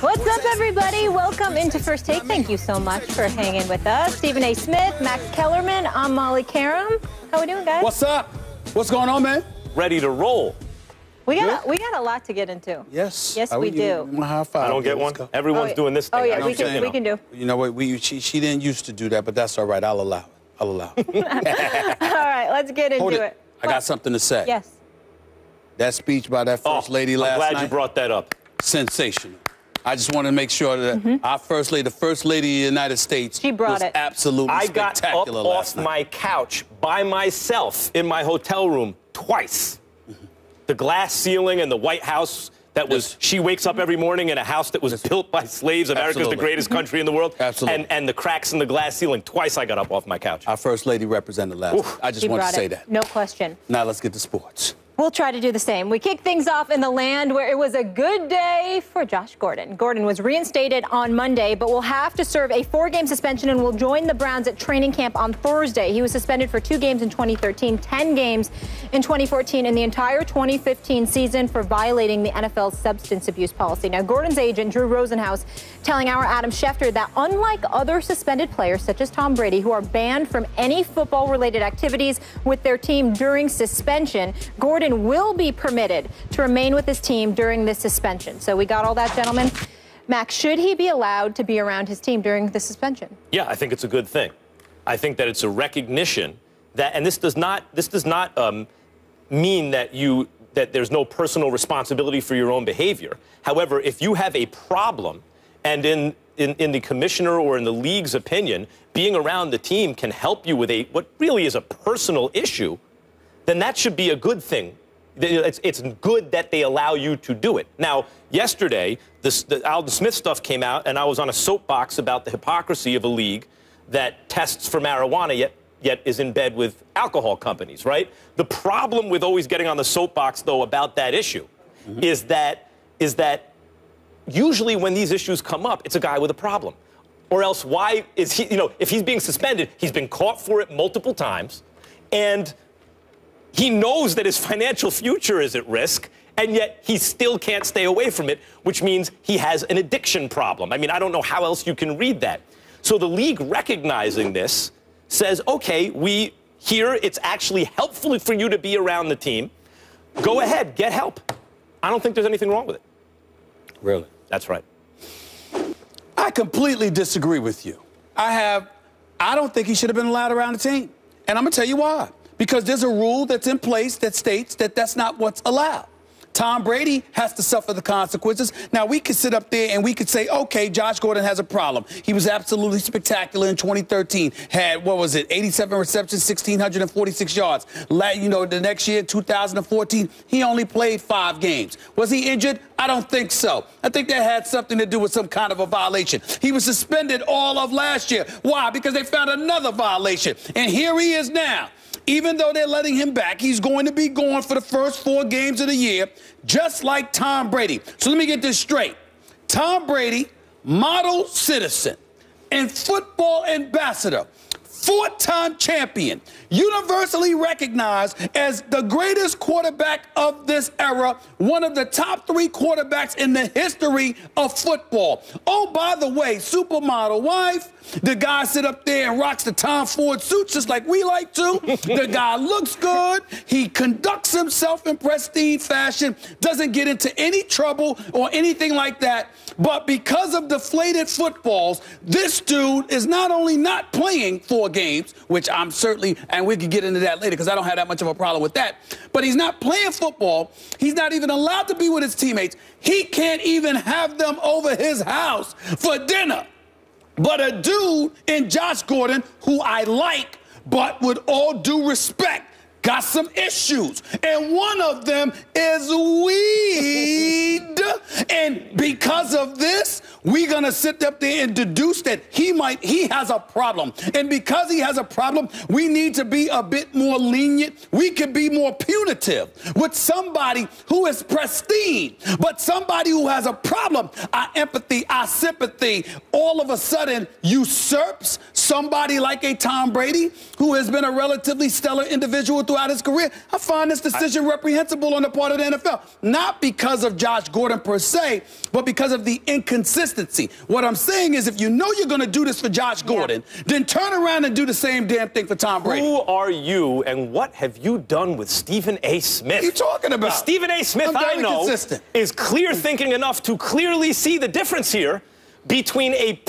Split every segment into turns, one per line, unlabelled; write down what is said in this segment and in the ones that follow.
What's up, everybody? Welcome into First Take. Thank you so much for hanging with us. Stephen A. Smith, Max Kellerman, I'm Molly Karam. How we doing, guys?
What's up? What's going on, man?
Ready to roll.
We got a lot to get into.
Yes.
Yes, we do.
High five.
I don't get one. Everyone's doing this thing.
Oh, yeah, we can do.
You know what? She didn't used to do that, but that's all right. I'll allow it.
All right, let's get into it.
I got something to say.
Yes.
That speech by that First Lady last night.
I'm glad you brought that up.
Sensational. I just want to make sure that our First Lady, the First Lady of the United States,
she brought it.
Absolutely spectacular.
I got up off my couch by myself in my hotel room twice. The glass ceiling and the White House that was, she wakes up every morning in a house that was built by slaves. America's the greatest country in the world.
Absolutely.
And the cracks in the glass ceiling. Twice I got up off my couch.
Our First Lady represented last night. I just want to say that.
No question.
Now let's get to sports.
We'll try to do the same. We kick things off in the land where it was a good day for Josh Gordon. Gordon was reinstated on Monday, but will have to serve a 4-game suspension and will join the Browns at training camp on Thursday. He was suspended for 2 games in 2013, 10 games in 2014, and the entire 2015 season for violating the NFL's substance abuse policy. Now, Gordon's agent, Drew Rosenhaus, telling our Adam Schefter that unlike other suspended players, such as Tom Brady, who are banned from any football-related activities with their team during suspension, Gordon will be permitted to remain with his team during this suspension. So we got all that, gentlemen. Max, should he be allowed to be around his team during the suspension?
Yeah, I think it's a good thing. I think that it's a recognition that, and this does not mean that there's no personal responsibility for your own behavior. However, if you have a problem, and in the commissioner or in the league's opinion, being around the team can help you with what really is a personal issue, then that should be a good thing. It's good that they allow you to do it. Now, yesterday, the Alden Smith stuff came out, and I was on a soapbox about the hypocrisy of a league that tests for marijuana, yet is in bed with alcohol companies, right? The problem with always getting on the soapbox, though, about that issue is that usually when these issues come up, it's a guy with a problem. Or else why is he, if he's being suspended, he's been caught for it multiple times, and he knows that his financial future is at risk, and yet he still can't stay away from it, which means he has an addiction problem. I mean, I don't know how else you can read that. So the league, recognizing this, says, okay, here it's actually helpful for you to be around the team. Go ahead, get help. I don't think there's anything wrong with it.
Really?
That's right.
I completely disagree with you. I don't think he should have been allowed around the team. And I'm going to tell you why. Because there's a rule that's in place that states that that's not what's allowed. Tom Brady has to suffer the consequences. Now, we could sit up there and we could say, okay, Josh Gordon has a problem. He was absolutely spectacular in 2013. Had, 87 receptions, 1,646 yards. The next year, 2014, he only played 5 games. Was he injured? I don't think so. I think that had something to do with some kind of a violation. He was suspended all of last year. Why? Because they found another violation. And here he is now. Even though they're letting him back, he's going to be gone for the first 4 games of the year, just like Tom Brady. So let me get this straight. Tom Brady, model citizen and football ambassador, 4-time champion, universally recognized as the greatest quarterback of this era, one of the top 3 quarterbacks in the history of football. Oh, by the way, supermodel wife, the guy sit up there and rocks the Tom Ford suits just like we like to. The guy looks good. He conducts himself in pristine fashion, doesn't get into any trouble or anything like that. But because of deflated footballs, this dude is not only not playing 4 games, which I'm certainly, and we can get into that later because I don't have that much of a problem with that, but he's not playing football. He's not even allowed to be with his teammates. He can't even have them over his house for dinner. But a dude in Josh Gordon, who I like, but with all due respect, got some issues. And one of them is weed. And because of this, we're going to sit up there and deduce that he has a problem. And because he has a problem, we need to be a bit more lenient. We can be more punitive with somebody who is pristine, but somebody who has a problem. Our empathy, our sympathy, all of a sudden usurps somebody like a Tom Brady, who has been a relatively stellar individual throughout his career. I find this decision reprehensible on the part of the NFL, not because of Josh Gordon per se, but because of the inconsistency. What I'm saying is, if you know you're going to do this for Josh Gordon, then turn around and do the same damn thing for Tom Brady.
Who are you, and what have you done with Stephen A. Smith?
What are you talking about?
Stephen A. Smith, I know, is clear thinking enough to clearly see the difference here between a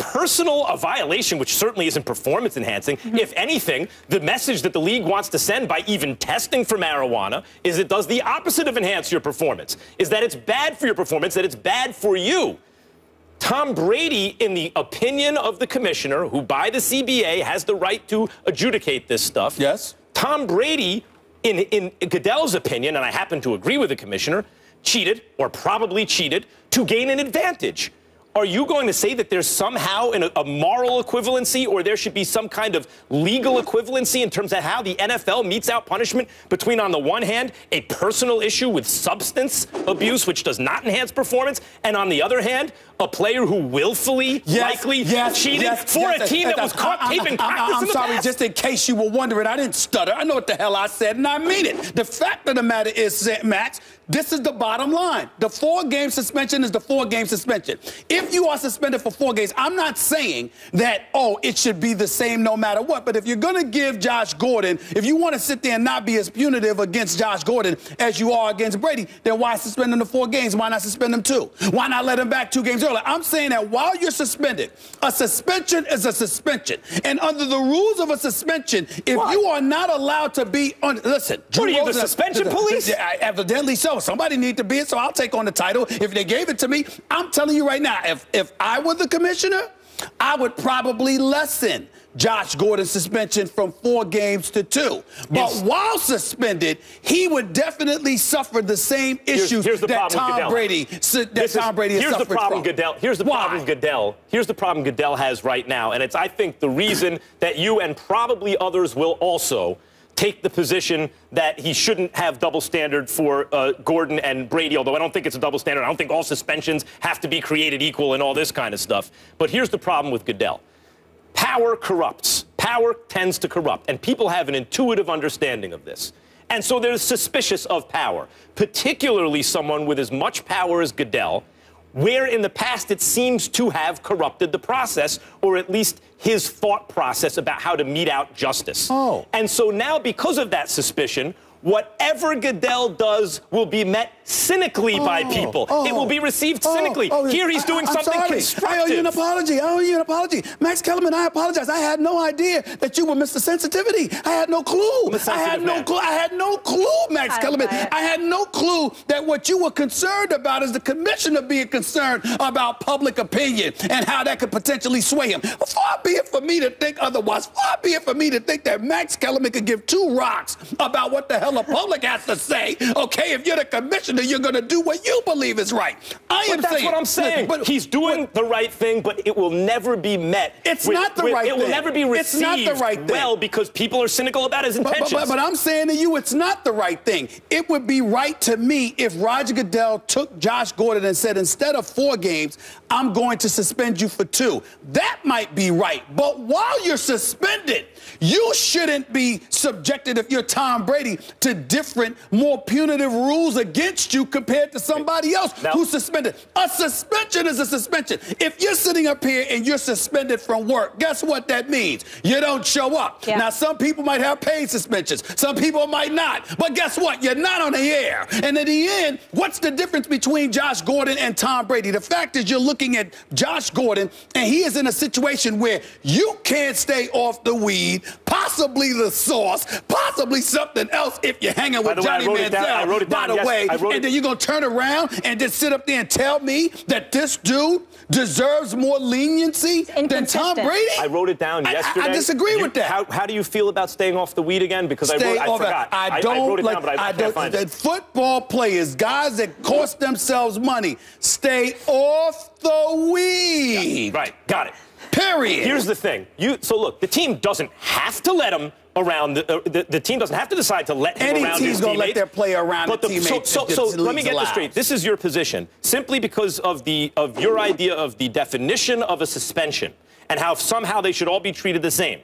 violation, which certainly isn't performance enhancing. If anything, the message that the league wants to send by even testing for marijuana is it does the opposite of enhance your performance, is that it's bad for your performance, that it's bad for you. Tom Brady, in the opinion of the commissioner, who by the CBA has the right to adjudicate this stuff.
Yes.
Tom Brady, in Goodell's opinion, and I happen to agree with the commissioner, cheated, or probably cheated, to gain an advantage. Are you going to say that there's somehow a moral equivalency, or there should be some kind of legal equivalency in terms of how the NFL metes out punishment between, on the one hand, a personal issue with substance abuse, which does not enhance performance, and on the other hand, a player who willfully, cheated for a team that was caught taping practice
I'm
in the
sorry,
past?
just in case you were wondering, I didn't stutter. I know what the hell I said, and I mean it. The fact of the matter is, Max, this is the bottom line. The 4-game suspension is the 4-game suspension. If you are suspended for 4 games, I'm not saying that, it should be the same no matter what. But if you're going to give Josh Gordon, if you want to sit there and not be as punitive against Josh Gordon as you are against Brady, then why suspend him to 4 games? Why not suspend him 2? Why not let him back 2 games earlier? I'm saying that while you're suspended, a suspension is a suspension. And under the rules of a suspension, if you are not allowed to be on, listen.
What are you, the suspension police?
Evidently so. Somebody need to be it, so I'll take on the title. If they gave it to me, I'm telling you right now, if I were the commissioner, I would probably lessen Josh Gordon's suspension from 4 games to 2. But while suspended, he would definitely suffer the same issues that Tom Brady has suffered from.
Here's the problem Goodell. Here's the problem Goodell has right now, and it's, I think, the reason that you and probably others will also take the position that he shouldn't have double standard for Gordon and Brady, although I don't think it's a double standard. I don't think all suspensions have to be created equal and all this kind of stuff. But here's the problem with Goodell. Power corrupts. Power tends to corrupt, and people have an intuitive understanding of this. And so they're suspicious of power, particularly someone with as much power as Goodell, where in the past it seems to have corrupted the process, or at least his thought process about how to mete out justice. And so now, because of that suspicion, whatever Goodell does will be met cynically by people. It will be received cynically. Here he's doing something constructive.
I owe you an apology. Max Kellerman, I apologize. I had no idea that you were Mr. Sensitivity. I had no clue. I had no clue, Max Kellerman. I had no clue that what you were concerned about is the commissioner being concerned about public opinion and how that could potentially sway him. Far be it for me to think otherwise. Far be it for me to think that Max Kellerman could give 2 rocks about what the hell the public has to say. Okay, if you're the commissioner, you're going to do what you believe is right.
That's what I'm saying. But he's doing the right thing, but it will never be met.
It's not the right thing.
It will never be received well because people are cynical about his intentions.
But I'm saying to you, it's not the right thing. It would be right to me if Roger Goodell took Josh Gordon and said, instead of 4 games, I'm going to suspend you for 2. That might be right. But while you're suspended, you shouldn't be subjected, if you're Tom Brady, to different, more punitive rules against you compared to somebody else who's suspended. A suspension is a suspension. If you're sitting up here and you're suspended from work, guess what that means? You don't show up. Now, some people might have paid suspensions. Some people might not. But guess what? You're not on the air. And in the end, what's the difference between Josh Gordon and Tom Brady? The fact is, you're looking at Josh Gordon, and he is in a situation where you can't stay off the weed, possibly the sauce, possibly something else if you're hanging with Johnny Manziel.
I wrote it down.
By the way, and then you're going to turn around and just sit up there and tell me that this dude deserves more leniency than Tom Brady?
I wrote it down yesterday.
I disagree with that.
How do you feel about staying off the weed again? Because I forgot. I wrote it down, but I can't find it.
Football players, guys that cost themselves money, stay off the weed.
Right, got it.
Period.
Here's the thing. So look, the team doesn't have to let him around. The team doesn't have to decide to let him around his teammates.
Any team's going to let their player around the teammates.
So let me get this straight. This is your position. Simply because of your idea of the definition of a suspension and how somehow they should all be treated the same.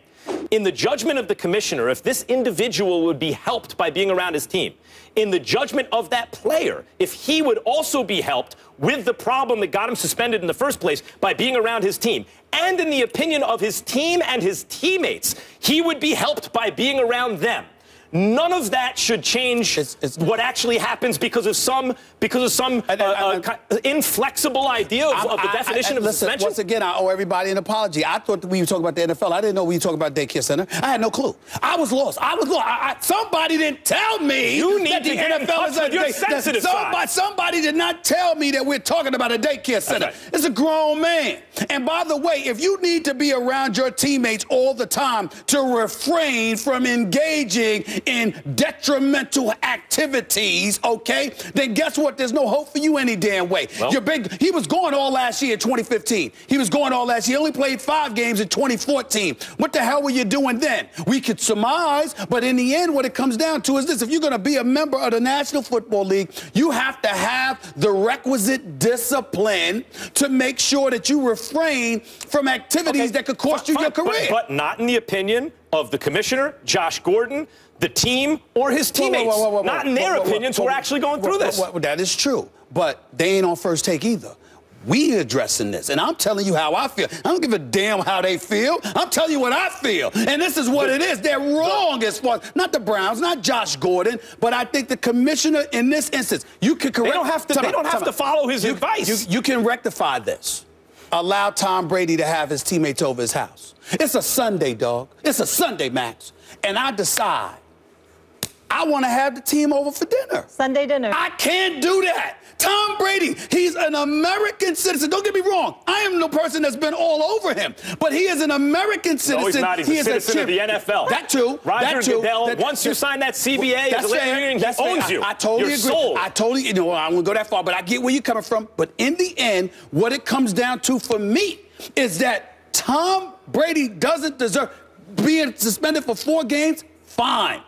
In the judgment of the commissioner, if this individual would be helped by being around his team, in the judgment of that player, if he would also be helped with the problem that got him suspended in the first place by being around his team, and in the opinion of his team and his teammates, he would be helped by being around them. None of that should change what actually happens because of some inflexible idea of the definition of suspension.
Once again, I owe everybody an apology. I thought that we were talking about the NFL. I didn't know we were talking about daycare center. I had no clue. I was lost. Somebody didn't tell me
you need
that the
to get
NFL
in touch with your sensitive side.
Somebody did not tell me that we're talking about a daycare center.
Right.
It's a grown man. And by the way, if you need to be around your teammates all the time to refrain from engaging in detrimental activities, okay, then guess what? There's no hope for you any damn way.
Well,
He was going all last year in 2015. He was going all last year. He only played 5 games in 2014. What the hell were you doing then? We could surmise, but in the end, what it comes down to is this. If you're going to be a member of the National Football League, you have to have the requisite discipline to make sure that you refrain from activities that could cost you your career.
But not in the opinion of the commissioner, Josh Gordon, the team, or his teammates. Not in their opinions who are actually going through this.
That is true, but they ain't on First Take either. We addressing this, and I'm telling you how I feel. I don't give a damn how they feel. I'm telling you what I feel, and this is what it is. They're wrong as far as, not the Browns, not Josh Gordon, but I think the commissioner in this instance, you can correct.
They don't have to follow his advice.
You can rectify this. Allow Tom Brady to have his teammates over his house. It's a Sunday, dog. It's a Sunday, Max, and I decide I want to have the team over for dinner.
Sunday dinner.
I can't do that. Tom Brady, he's an American citizen. Don't get me wrong. I am no person that's been all over him. But he is an American citizen.
No, he's not. He's a citizen of the NFL.
That too.
Roger Goodell, once you sign that CBA as a labor union, he owns you.
I totally agree.
Sold.
I totally, I won't go that far, but I get where you're coming from. But in the end, what it comes down to for me is that Tom Brady doesn't deserve being suspended for 4 games. Fine.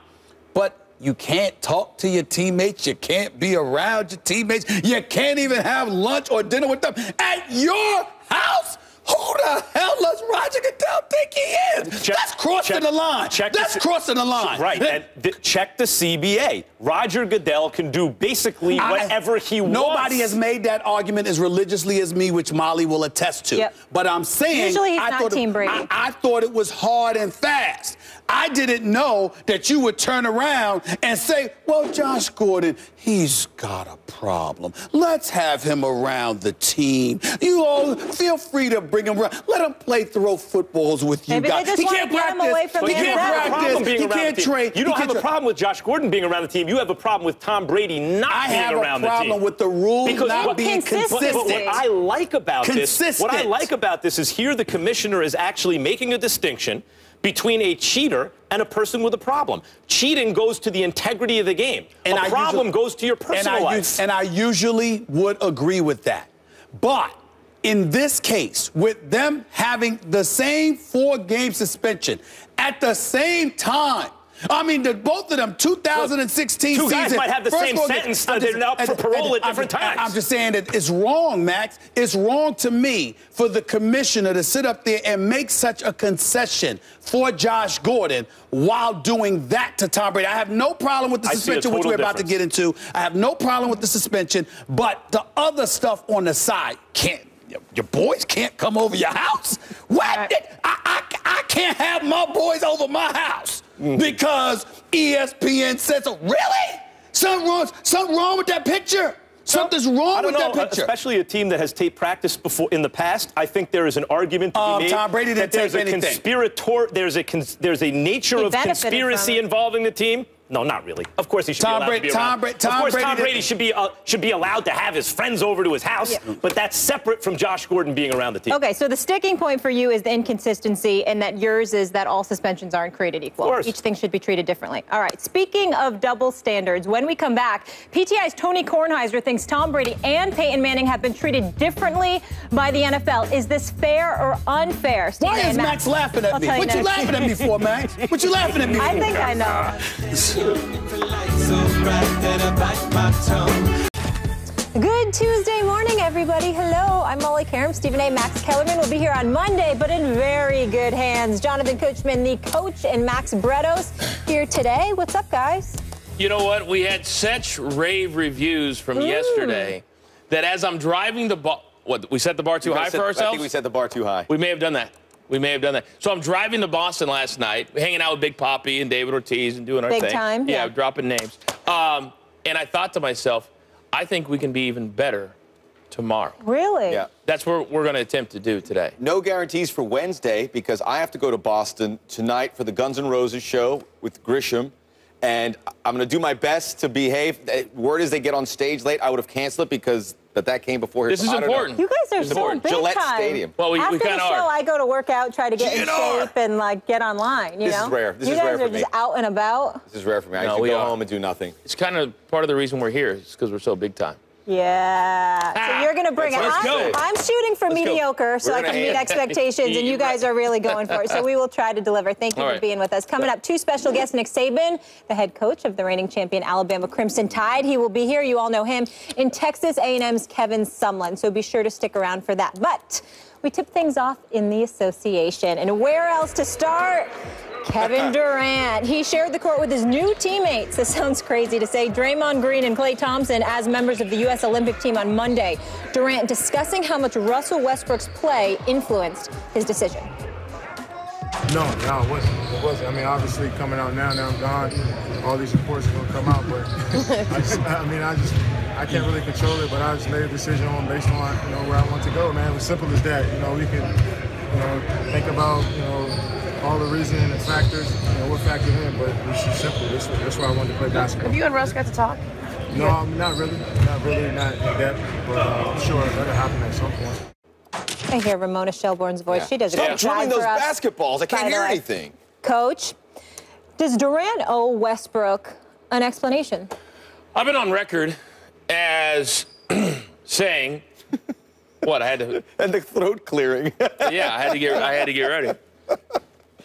But you can't talk to your teammates. You can't be around your teammates. You can't even have lunch or dinner with them at your house. Who the hell does Roger Goodell think he is? That's crossing the line. That's crossing the line.
Right. And check the CBA. Roger Goodell can do basically whatever he wants.
Nobody has made that argument as religiously as me, which Molly will attest to.
Yep.
But I'm saying,
usually he's not Team Brady.
I thought it was hard and fast. I didn't know that you would turn around and say, well, Josh Gordon, he's got a problem. Let's have him around the team. You all feel free to bring him around. Let him play throw footballs with you guys.
He can't practice.
He can't train. You don't have a problem with Josh Gordon being around the team. You have a problem with Tom Brady not being around the team.
I have a problem with the rules not being consistent.
But what I like about this is here the commissioner is actually making a distinction between a cheater and a person with a problem. Cheating goes to the integrity of the game. And a problem goes to your personal life.
And I usually would agree with that. But in this case, with them having the same 4-game suspension at the same time, I mean, both of them, 2016 season.
Two guys might have the same sentence. They're up for parole at different times.
I'm just saying that it's wrong, Max. It's wrong to me for the commissioner to sit up there and make such a concession for Josh Gordon while doing that to Tom Brady. I have no problem with the suspension, which we're about to get into. I have no problem with the suspension, but the other stuff on the side can't. Your boys can't come over your house? What? I can't have my boys over my house because ESPN said so. Really? Something wrong with that picture? Something's wrong with that picture.
Especially a team that has tape practice before in the past. I think there is an argument to be made.
Tom Brady didn't tape anything.
There's a nature of conspiracy involving the team. No, not really. Of course he should be allowed to be around. Tom Brady should be allowed to have his friends over to his house, but that's separate from Josh Gordon being around the team.
Okay, so the sticking point for you is the inconsistency, and that yours is that all suspensions aren't created equal.
Of course.
Each thing should be treated differently. All right, speaking of double standards, when we come back, PTI's Tony Kornheiser thinks Tom Brady and Peyton Manning have been treated differently by the NFL. Is this fair or unfair?
Why is Max laughing at me? What you laughing at me for, Max? What you laughing at me for?
I think I know. Good Tuesday morning, everybody. Hello, I'm Molly Karam. Stephen A. Max Kellerman will be here on Monday, but in very good hands. Jonathan Coachman, the coach, and Max Bretos here today. What's up, guys?
You know what? We had such rave reviews from yesterday that as I'm driving the bar, we set the bar too high for ourselves?
I think we set the bar too high.
We may have done that. So I'm driving to Boston last night, hanging out with Big Papi and David Ortiz and doing our thing.
Big time.
Yeah, dropping names. And I thought to myself, I think we can be even better tomorrow.
Really?
Yeah.
That's what we're going to attempt to do today.
No guarantees for Wednesday because I have to go to Boston tonight for the Guns N' Roses show with Grisham. And I'm going to do my best to behave. Word is they get on stage late. I would have canceled it but that came before here.
This is important.
You guys are so big
Gillette
time.
Stadium.
Well, we
After
kind
the
of
show,
are.
I go to work out, try to get in shape and get online.
This is rare. This
you
is
guys
rare for
are
me.
just out and about.
This is rare for me. I
No,
used to
we
go
are.
home and do nothing.
It's kind of part of the reason we're here is because we're so big time.
Yeah. So you're going to bring it.
Let's go.
I'm shooting for mediocre so I can meet expectations, and you guys are really going for it. So we will try to deliver. Thank you for being with us. Coming up, two special guests, Nick Saban, the head coach of the reigning champion Alabama Crimson Tide. He will be here. You all know him. In Texas A&M's Kevin Sumlin. So be sure to stick around for that. But we tip things off in the association. And where else to start? Kevin Durant. He shared the court with his new teammates. This sounds crazy to say. Draymond Green and Klay Thompson as members of the U.S. Olympic team on Monday. Durant discussing how much Russell Westbrook's play influenced his decision.
No, it wasn't. I mean, obviously coming out now I'm gone. All these reports are going to come out, but I can't really control it, but I just made a decision based on, where I want to go, man. It was simple as that. We can, think about, all the reasoning and factors, what factored in, but it's just simple. That's why I wanted to play basketball.
Have you and Russ got to talk?
No, not really, not in depth, but I'm sure that'll happen at some point.
I hear Ramona Shelbourne's voice.
Yeah.
She does a
Stop
great job
dribbling those
for us.
basketballs. I can't hear anything.
Coach, does Durant owe Westbrook an explanation?
I've been on record as saying, what I had to.
And the throat clearing.
Yeah, I had to get ready.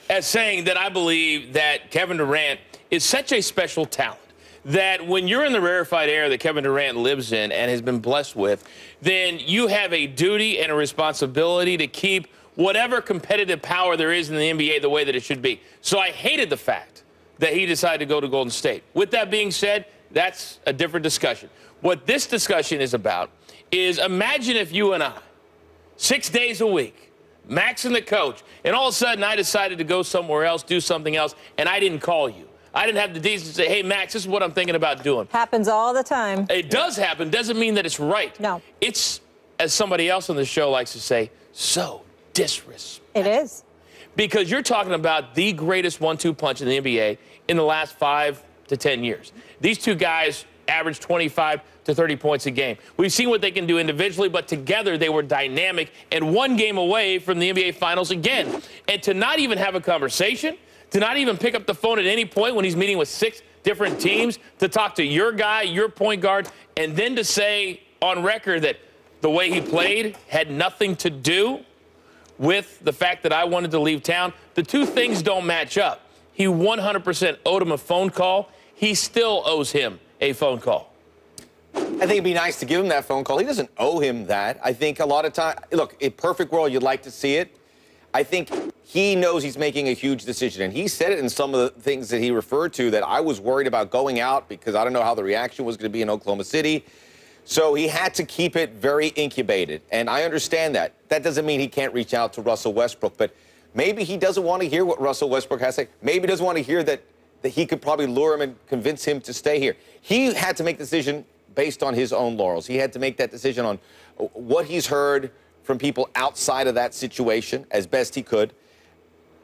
As saying that I believe that Kevin Durant is such a special talent that when you're in the rarefied air that Kevin Durant lives in and has been blessed with, then you have a duty and a responsibility to keep whatever competitive power there is in the NBA the way that it should be. So I hated the fact that he decided to go to Golden State. With that being said, that's a different discussion. What this discussion is about is imagine if you and I, 6 days a week, Max and the coach, and all of a sudden I decided to go somewhere else, do something else, and I didn't call you. I didn't have the decency to say, hey, Max, this is what I'm thinking about doing.
Happens all the time.
It does happen. Doesn't mean that it's right.
No.
It's, as somebody else on the show likes to say, so disrespectful.
It is.
Because you're talking about the greatest 1-2 punch in the NBA in the last 5 to 10 years. These two guys average 25 to 30 points a game. We've seen what they can do individually, but together they were dynamic and one game away from the NBA Finals again. And to not even have a conversation, to not even pick up the phone at any point when he's meeting with 6 different teams, to talk to your guy, your point guard, and then to say on record that the way he played had nothing to do with the fact that I wanted to leave town. The two things don't match up. He 100% owed him a phone call. He still owes him a phone call.
I think it'd be nice to give him that phone call. He doesn't owe him that. I think a lot of time, look, in perfect world, you'd like to see it. I think he knows he's making a huge decision, and he said it in some of the things that he referred to that I was worried about going out because I don't know how the reaction was going to be in Oklahoma City. So he had to keep it very incubated, and I understand that. That doesn't mean he can't reach out to Russell Westbrook, but maybe he doesn't want to hear what Russell Westbrook has to say. Maybe he doesn't want to hear that he could probably lure him and convince him to stay here. He had to make the decision based on his own laurels. He had to make that decision on what he's heard from people outside of that situation as best he could.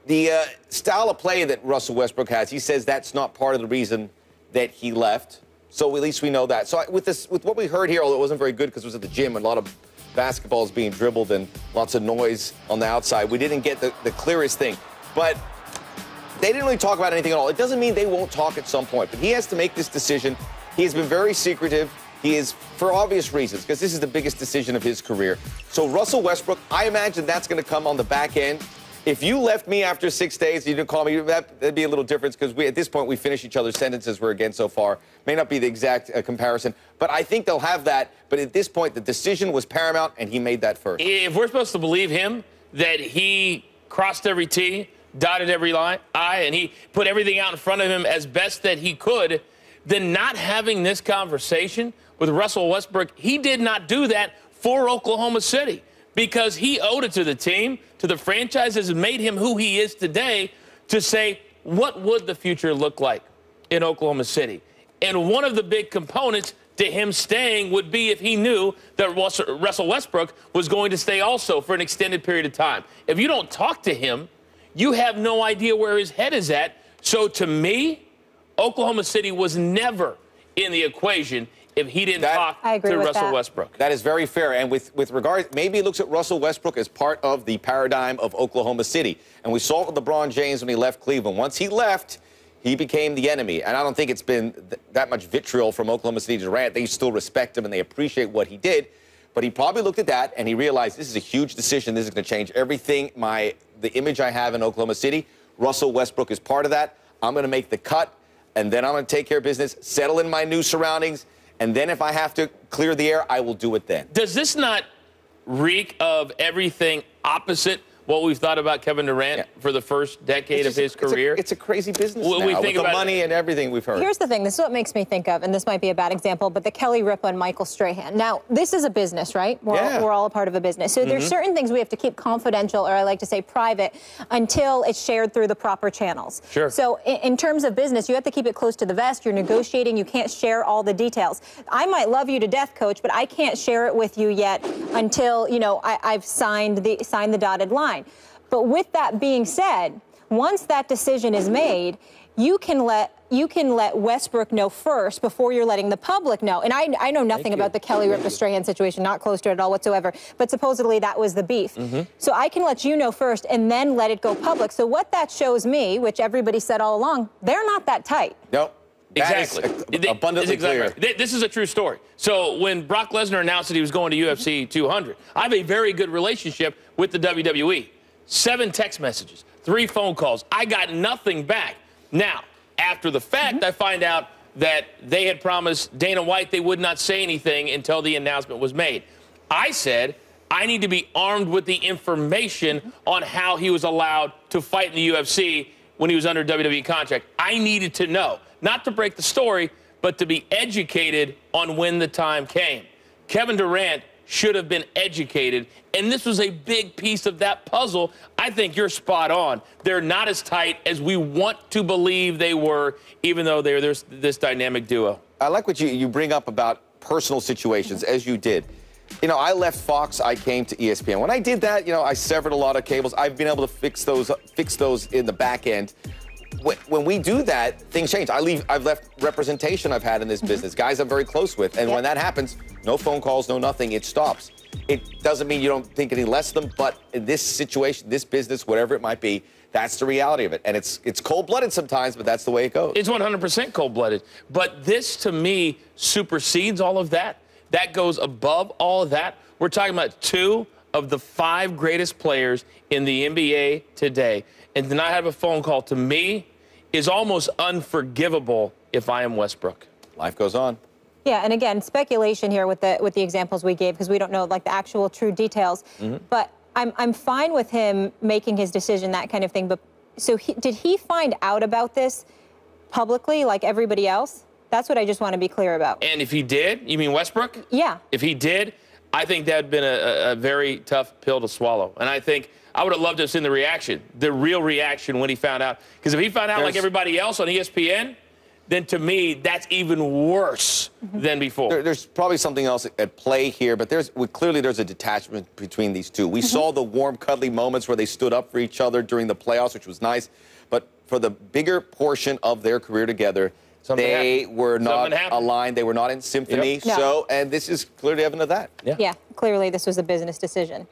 The style of play that Russell Westbrook has, he says that's not part of the reason that he left. So at least we know that. So with what we heard here, although it wasn't very good because it was at the gym and a lot of basketballs being dribbled and lots of noise on the outside, we didn't get the clearest thing. But they didn't really talk about anything at all. It doesn't mean they won't talk at some point, but he has to make this decision. He has been very secretive. He is, for obvious reasons, because this is the biggest decision of his career. So Russell Westbrook, I imagine that's going to come on the back end. If you left me after 6 days, you didn't call me, that'd be a little different because at this point we finish each other's sentences we're against so far. May not be the exact comparison, but I think they'll have that. But at this point, the decision was paramount, and he made that first.
If we're supposed to believe him that he crossed every T, dotted every I, and he put everything out in front of him as best that he could, then not having this conversation with Russell Westbrook, he did not do that for Oklahoma City because he owed it to the team, to the franchise that has made him who he is today, to say, what would the future look like in Oklahoma City? And one of the big components to him staying would be if he knew that Russell Westbrook was going to stay also for an extended period of time. If you don't talk to him, you have no idea where his head is at. So to me, Oklahoma City was never in the equation if he didn't talk to Russell Westbrook.
That is very fair. And with regard, maybe he looks at Russell Westbrook as part of the paradigm of Oklahoma City. And we saw it with LeBron James when he left Cleveland. Once he left, he became the enemy. And I don't think it's been that much vitriol from Oklahoma City to Durant. They still respect him and they appreciate what he did. But he probably looked at that and he realized this is a huge decision. This is going to change everything, the image I have in Oklahoma City. Russell Westbrook is part of that. I'm going to make the cut, and then I'm going to take care of business, settle in my new surroundings, and then if I have to clear the air, I will do it then.
Does this not reek of everything opposite what we've thought about Kevin Durant for the first decade of his career?
It's a crazy business
now,
with the money and everything we've heard.
Here's the thing. This is what makes me think of, and this might be a bad example, but the Kelly Ripa and Michael Strahan. Now, this is a business, right? We're all a part of a business. So there's certain things we have to keep confidential, or I like to say private, until it's shared through the proper channels.
Sure.
So in terms of business, you have to keep it close to the vest. You're negotiating. You can't share all the details. I might love you to death, Coach, but I can't share it with you yet until, I've signed the dotted line. But with that being said, once that decision is made, you can let Westbrook know first before you're letting the public know. And I know nothing about the Kelly Ripa Strahan situation, not close to it at all whatsoever. But supposedly that was the beef. So I can let you know first and then let it go public. So what that shows me, which everybody said all along, they're not that tight.
Nope.
Exactly.
Abundantly clear.
This is a true story. So when Brock Lesnar announced that he was going to UFC 200, I have a very good relationship with the WWE. 7 text messages, 3 phone calls. I got nothing back. Now, after the fact, I find out that they had promised Dana White they would not say anything until the announcement was made. I said, I need to be armed with the information on how he was allowed to fight in the UFC when he was under WWE contract. I needed to know, not to break the story, but to be educated on when the time came. Kevin Durant should have been educated, and this was a big piece of that puzzle. I think you're spot on. They're not as tight as we want to believe they were, even though they're this dynamic duo.
I like what you bring up about personal situations, as you did. I left Fox, I came to ESPN. When I did that, I severed a lot of cables. I've been able to fix those in the back end. When we do that, things change. I've left representation I've had in this business, guys I'm very close with, and when that happens, no phone calls, no nothing, it stops. It doesn't mean you don't think any less of them, but in this situation, this business, whatever it might be, that's the reality of it. And it's cold-blooded sometimes, but that's the way it goes.
It's 100% cold-blooded. But this, to me, supersedes all of that. That goes above all of that. We're talking about 2 of the 5 greatest players in the NBA today. And to not have a phone call, to me, is almost unforgivable if I am Westbrook.
Life goes on.
Yeah, and again, speculation here with the examples we gave because we don't know the actual true details. But I'm fine with him making his decision, that kind of thing. But so did he find out about this publicly like everybody else? That's what I just want to be clear about.
And if he did, you mean Westbrook?
Yeah.
If he did, I think that would have been a very tough pill to swallow. And I think I would have loved to have seen the reaction, the real reaction when he found out. Because if he found out like everybody else on ESPN, then to me, that's even worse than before.
There's probably something else at play here, but clearly there's a detachment between these two. We saw the warm, cuddly moments where they stood up for each other during the playoffs, which was nice. But for the bigger portion of their career together, They were not aligned. They were not in symphony.
Yep. No.
So, and this is clearly evident of that.
Yeah, clearly this was a business decision.